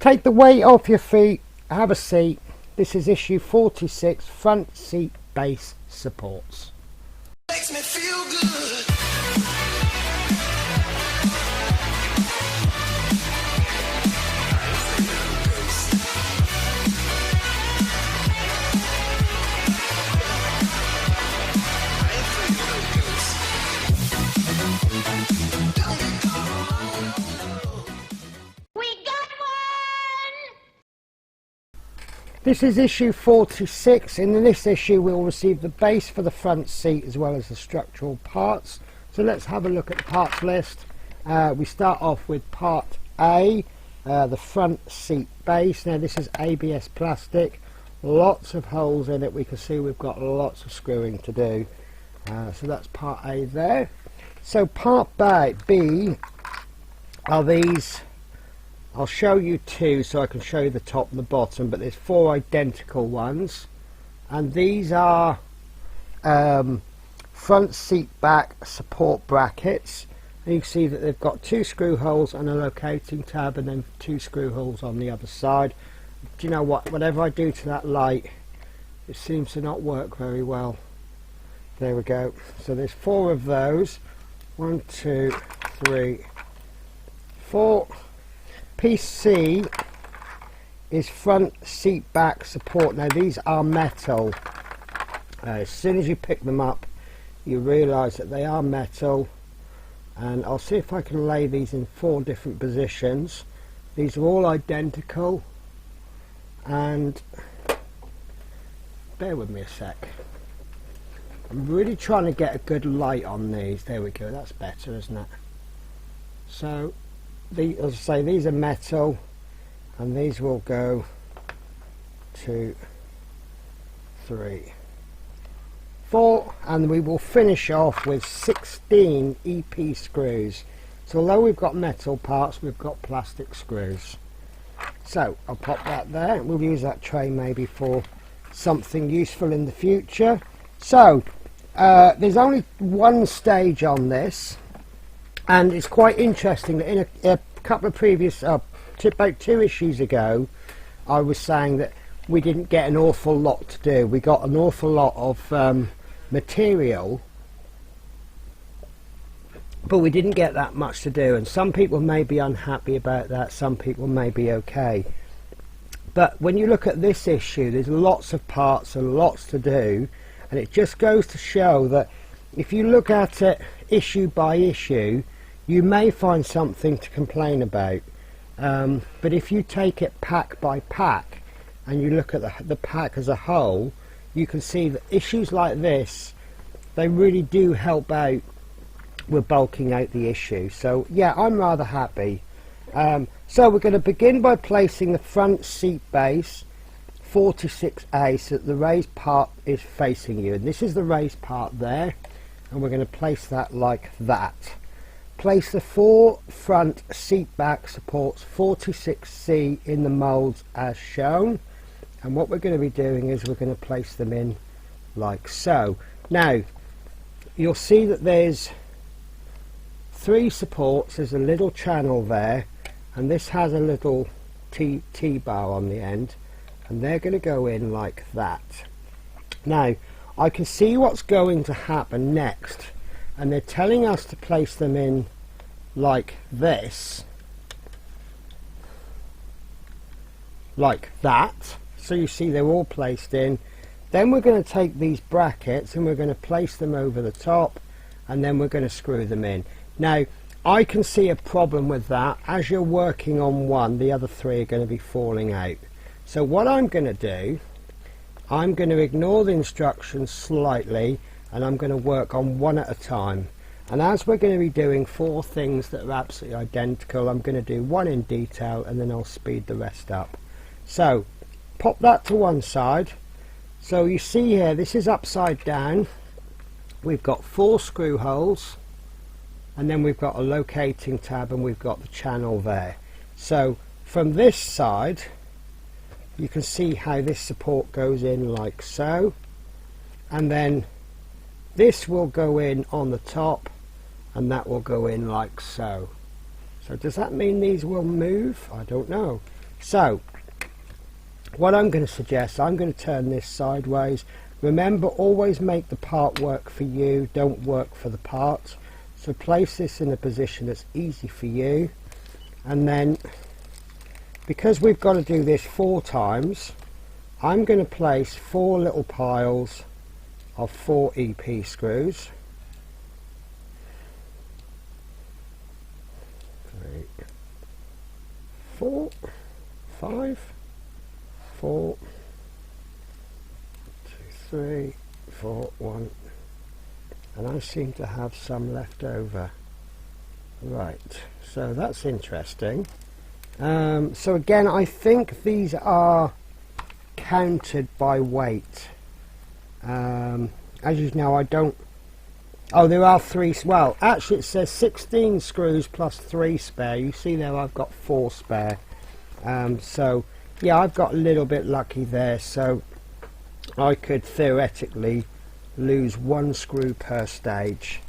Take the weight off your feet, have a seat. This is issue 46, front seat base supports. Makes me feel good. This is issue 46. In this issue we'll receive the base for the front seat as well as the structural parts. So let's have a look at the parts list. We start off with part A, the front seat base. Now this is ABS plastic, lots of holes in it. We can see we've got lots of screwing to do. So that's part A there. So part B are these. I'll show you two so I can show you the top and the bottom, but there's four identical ones, and these are front seat back support brackets. And you can see that they've got two screw holes and a locating tab, and then two screw holes on the other side. Do you know what, whatever I do to that light, it seems to not work very well. There we go. So there's four of those. 1, 2, 3, 4. Piece C is front seat back support. Now these are metal. As soon as you pick them up you realise that they are metal, and I'll see if I can lay these in 4 different positions. These are all identical, and bear with me a sec. I'm really trying to get a good light on these. There we go, that's better, isn't it? So as I say, these are metal, and these will go 2, 3, 4, and we will finish off with 16 EP screws. So although we've got metal parts, we've got plastic screws. So I'll pop that there. We'll use that tray maybe for something useful in the future. So there's only one stage on this, and it's quite interesting that in a couple of previous, about 2 issues ago, I was saying that we didn't get an awful lot to do. We got an awful lot of material, but we didn't get that much to do, and some people may be unhappy about that, some people may be okay. But when you look at this issue, there's lots of parts and lots to do, and it just goes to show that if you look at it issue by issue, you may find something to complain about, but if you take it pack by pack and you look at the pack as a whole, you can see that issues like this, they really do help out with bulking out the issue. So yeah, I'm rather happy. So we're going to begin by placing the front seat base 46A so that the raised part is facing you, and this is the raised part there, and we're going to place that like that. Place the 4 front seat back supports 46C in the moulds as shown, and what we're going to be doing is we're going to place them in like so. Now you'll see that there's 3 supports. There's a little channel there, and this has a little T-bar on the end, and they're going to go in like that. Now I can see what's going to happen next, and they're telling us to place them in like this, like that. So you see they're all placed in. Then we're going to take these brackets and we're going to place them over the top, and then we're going to screw them in. Now I can see a problem with that. As you're working on one, the other 3 are going to be falling out. So what I'm going to do, I'm going to ignore the instructions slightly, and I'm going to work on one at a time. And as we're going to be doing 4 things that are absolutely identical, I'm going to do one in detail and then I'll speed the rest up. So pop that to one side. So you see here, this is upside down. We've got 4 screw holes, and then we've got a locating tab, and we've got the channel there. So from this side you can see how this support goes in like so, and then this will go in on the top, and that will go in like so. So does that mean these will move? I don't know. So what I'm going to suggest, I'm going to turn this sideways. Remember, always make the part work for you, don't work for the part. So place this in a position that's easy for you, and then because we've got to do this 4 times, I'm going to place 4 little piles of 4 EP screws. 3, 4, 5, 4, 2, 3, 4, 1, and I seem to have some left over. Right, so that's interesting. So again, I think these are counted by weight. As you know, I don't. Oh, there are 3. Well, actually, it says 16 screws plus 3 spare. You see there, I've got 4 spare. So yeah, I've got a little bit lucky there. So I could theoretically lose 1 screw per stage.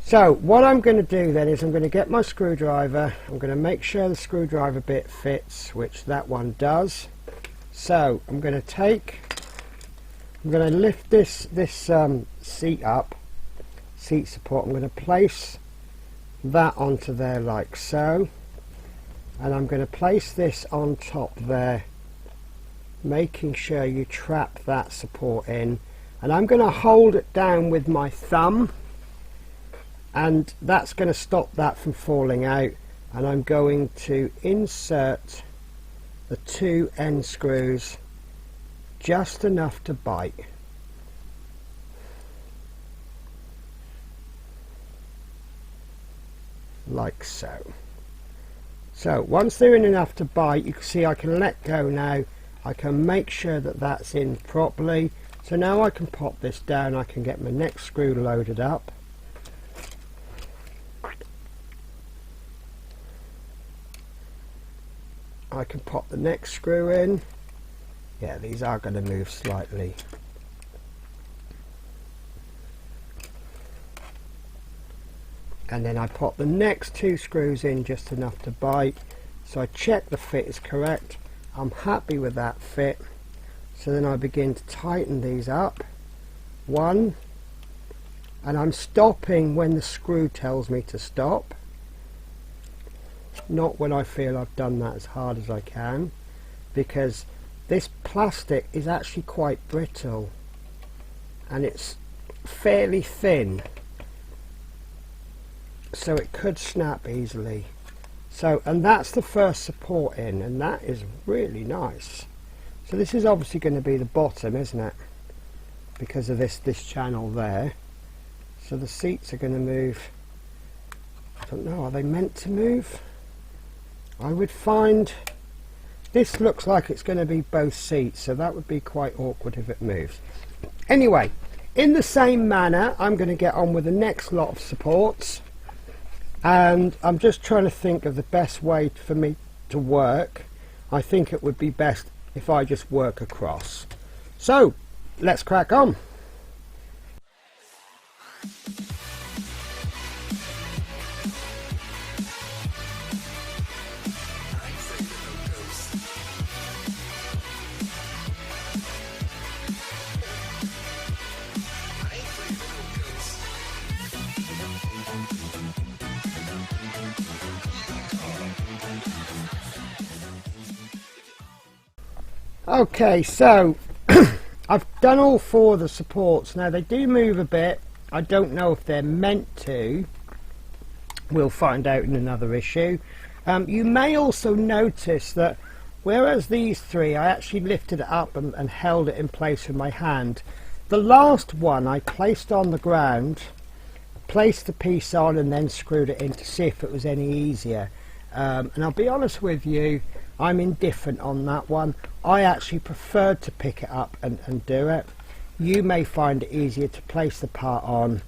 So what I'm going to do then is I'm going to get my screwdriver. I'm going to make sure the screwdriver bit fits, which that one does. So I'm going to lift this seat up, seat support. I'm going to place that onto there like so, and I'm going to place this on top there, making sure you trap that support in, and I'm going to hold it down with my thumb, and that's going to stop that from falling out. And I'm going to insert the 2 end screws just enough to bite. Like so. So once they're in enough to bite, you can see I can let go now. I can make sure that that's in properly. So now I can pop this down. I can get my next screw loaded up. I can pop the next screw in. Yeah, these are going to move slightly. And then I pop the next 2 screws in just enough to bite. So I check the fit is correct. I'm happy with that fit. So then I begin to tighten these up. 1. And I'm stopping when the screw tells me to stop. Not when I feel I've done that as hard as I can, because this plastic is actually quite brittle and it's fairly thin, so it could snap easily. So, and that's the first support in, and that is really nice. So this is obviously going to be the bottom, isn't it, because of this channel there. So the seats are going to move. I don't know, are they meant to move? I would find this looks like it's going to be both seats, so that would be quite awkward if it moves. Anyway, in the same manner, I'm going to get on with the next lot of supports, and I'm just trying to think of the best way for me to work. I think it would be best if I just work across. So let's crack on. Okay, so I've done all 4 of the supports. Now they do move a bit. I don't know if they're meant to. We'll find out in another issue. You may also notice that whereas these 3 I actually lifted it up and held it in place with my hand, the last one I placed on the ground, placed the piece on and then screwed it in to see if it was any easier. And I'll be honest with you, I'm indifferent on that one. I actually preferred to pick it up and do it. You may find it easier to place the part on,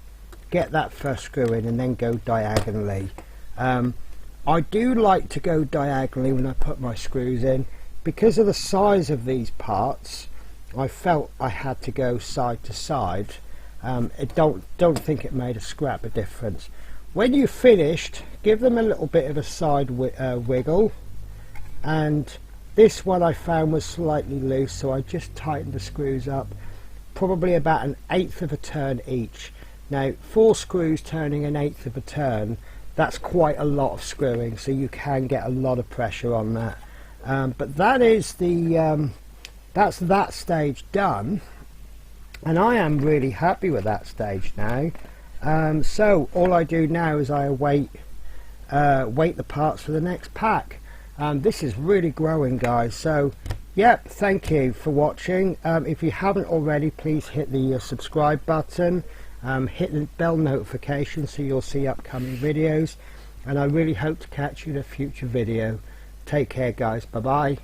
get that first screw in and then go diagonally. I do like to go diagonally when I put my screws in. Because of the size of these parts, I felt I had to go side to side. Don't think it made a scrap of difference. When you've finished, give them a little bit of a side wiggle, and this one I found was slightly loose, so I just tightened the screws up, probably about 1/8 of a turn each. Now 4 screws turning 1/8 of a turn, that's quite a lot of screwing, so you can get a lot of pressure on that. But that is the that's that stage done, and I am really happy with that stage now. So all I do now is I await wait the parts for the next pack. This is really growing, guys. So yeah, thank you for watching. If you haven't already, please hit the subscribe button, hit the bell notification so you'll see upcoming videos, and I really hope to catch you in a future video. Take care, guys. Bye bye.